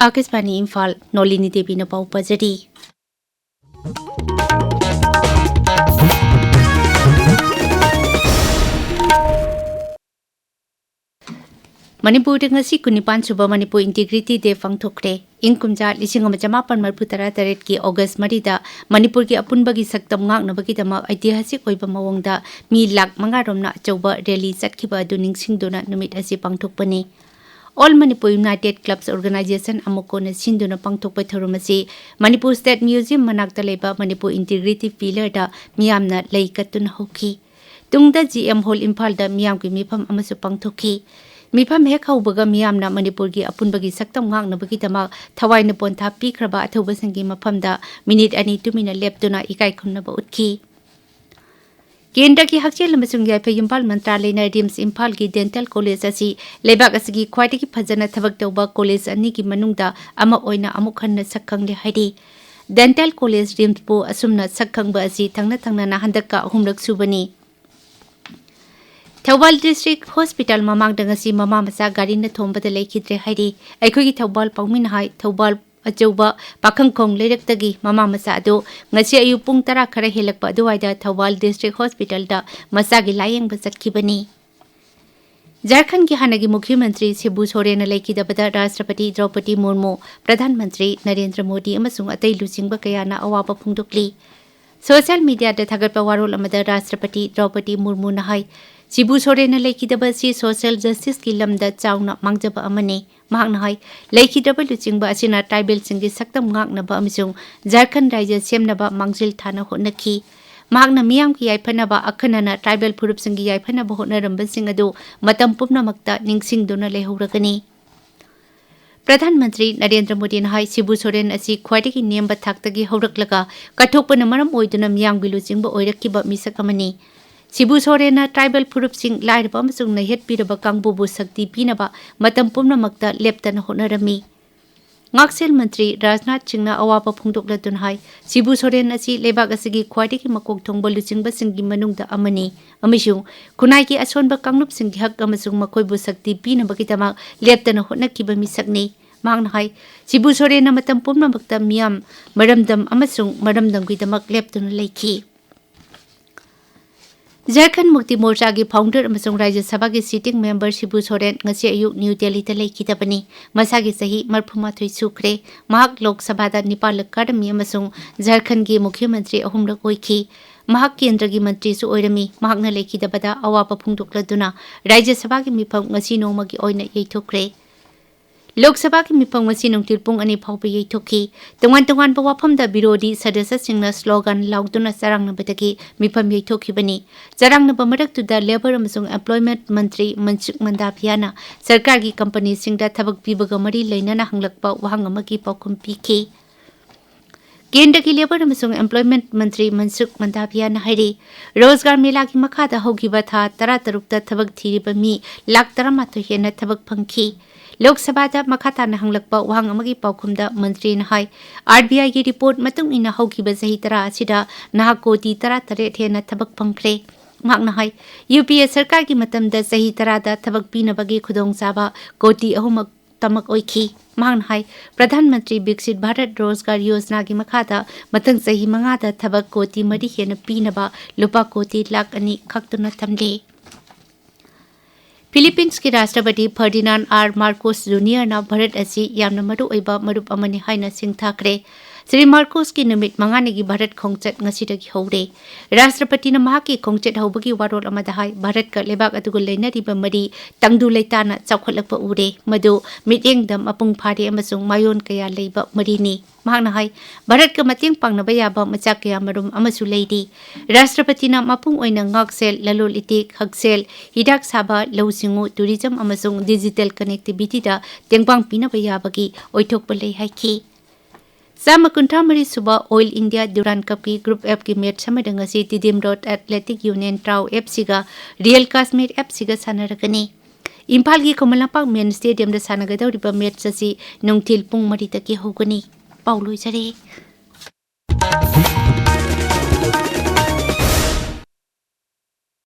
आकाशवाणी इम्फाल नोलिनी देवी न पाउ पजरी Manipur ngasi kunipan suba Manipur Integrity Day pangthokre ingkumja 1948 ki August 3 da Manipur ki apunbagi saktam ngangnabagi dama ऐतिहासिक oiba mawongda mi lakh manga romna chauba rally chatkhiba du ningsingduna numit asi pangthokpani All Manipur United Clubs Organization amukona sinduna pangthokpa thorumasi Manipur State Museum manakta leba Manipur Integrity Pillar da miyamna leikatun hoki tungda GM Hall Imphal da miyam ki mifam amasu pangthokhi Mifam hek haubaga miyamna Manipur gi apunbagi saktam ngangnabagi dama thawaina pontha pikraba athoba sangi mafamda minute ani tumina leptuna ikai khumnaba utki Kendra ki hakchel amasung yaifa Imphal Mantralay na Rims Imphal ki Dental College asi lebak asigi khwaidagi phajana thabak tawba college ani ki manungda ama oina amuk hanna sakhangle haidi Dental College Rims po asumna sakhangba asi thangna na handaka humrak subani Thawbal District Hospital mamang dangasi mama masa gari na thomba da leikidre hairi aikhogi Thawbal pangmin hai Thawbal achauba pakhangkhong leirektagi mama masa ado ngasi ayu pung 10 khara helakpa aduwaida Thawbal District Hospital da masa gi layeng ba chatkibani Jharkhand ki hanagi Mukhyamantri Shibu Soren leikidabada Rashtrapati Draupadi Murmu Pradhan Mantri Narendra Modi amasung atai lusingba kayana awaba phungdokli Social media da thagatpa warol amada Rashtrapati Draupadi Murmu na hai Shibu Soren leikidaba si social justice ki lamda chauna mangjaba amane mahakna hai leikidaba luchingba asina tribal singi saktam ngangnaba amasung Jharkhand Rajya semnaba mangjil thana hotnaki mahakna miyam ki yaifanaba akhanana tribal phurup singi yaifanaba hotnaramba sing adu matam pumnamakta ningsingduna lehoragani Pradhan Mantri Narendra Modi na hai Shibu Soren asi khwaidagi nemba thaktagi horaklaga kathokpana maram oiduna miyam gi luchingba oirakkiba misak amani Shibu Soren na tribal phurup sing lairaba amasung na hetpiraba kangbubu sakti pinaba matam pumnamakta leptana hotnarami Ngaksel Mantri Rajnath Singh na awapa phungdoklatun hai Shibu Soren asi lebak asigi khwaidagi makok thongba luchingba singi manungda amani amisung kunai ki asonba kanglup singi hak amasung makoibu sakti pinabagi tamak leptana hotnakiba misakni mangna hai Shibu Soren na matam pumnamakta miyam maramdam amasung maramdam gi tamak leptuna leikhi Jharkhand Mukti Morcha ki founder amasung Rajya Sabha ki sitting member Shibu Soren ngasi ayuk New Delhi ta leikidabani masagi sahi 33 sukre mahak Lok Sabha da nipal kadami amasung Jharkhand ki Mukhyamantri ahumrak oikhi mahak kendra gi mantri su oirami mahakna leikidabada awapa phungdokladuna Rajya Sabha ki mifam ngasi noma gi oina yeithokre Lok Sabha ki mifam ngasi nungtil pung ani phawpa yeithokhi tongan ba wafam da birodi sadasya singna slogan lauduna sarangna batagi mifam yeithokhibani jarangna ba maraktu da labor amasung employment mantri Mansukh Mandapiyana sarkar gi company singda thabak pibaga mari leinana hanglakpa wahang amagi paukhum pikhi Kendra ki labor amasung employment mantri Mansukh Mandapiyana hairi rozgar mela ki makhada hogiba tha 13 ta thabak thiriba mi lakh 13 hena thabak phangki Lok Sabha da makhata na hanglakpa wahang amagi paukhumda mantri na hai RBI ki report matung ina hogiba sahi tara asida naha koti 13 hena thabak phangkre mahakna hai UPA sarkar ki matamda sahi tara da thabak pinabagi khudong chaba koti ahumak tamak oikhi mahakna hai Pradhan Mantri Viksit Bharat Rozgar Yojana ki makhata matang sahi 5 da thabak koti 3 hena pinaba lupa koti lakh ani khaktuna thamle Philippines ki Rashtrapati Ferdinand R. Marcos Jr. na Bharat asi yamna maru oiba marup amani haina singthakre Sri Marcos ki numit mangani gi Bharat khongchat ngasidagi hore Rashtrapati na mahaki khongchat haubagi warol amada hai Bharat ka lebak adugul leinariba mari tangdu leitana chawkhatlakpa ure madu mitengdam apung phare amasung mayon kaya leiba marini mahakna hai Bharat ka mating pangnaba yaba machak kaya marum amasu leidi Rashtrapati na mapung oina ngaksel lalol itik haksel hidak saba lausingu tourism amasung digital connectivity da tengpang pinaba yabagi oithokpa lei haiki Sama Kuntamari Suba Oil India Durant Cup ki Group F ki match samadangasi Tidim Road Athletic Union Trau FC ga Real Kashmir FC ga sanaragani Imphal ki Komalapak Main Stadium da sanagadauriba match asi nungtil pung 3 ta ki hogani Paulo Jare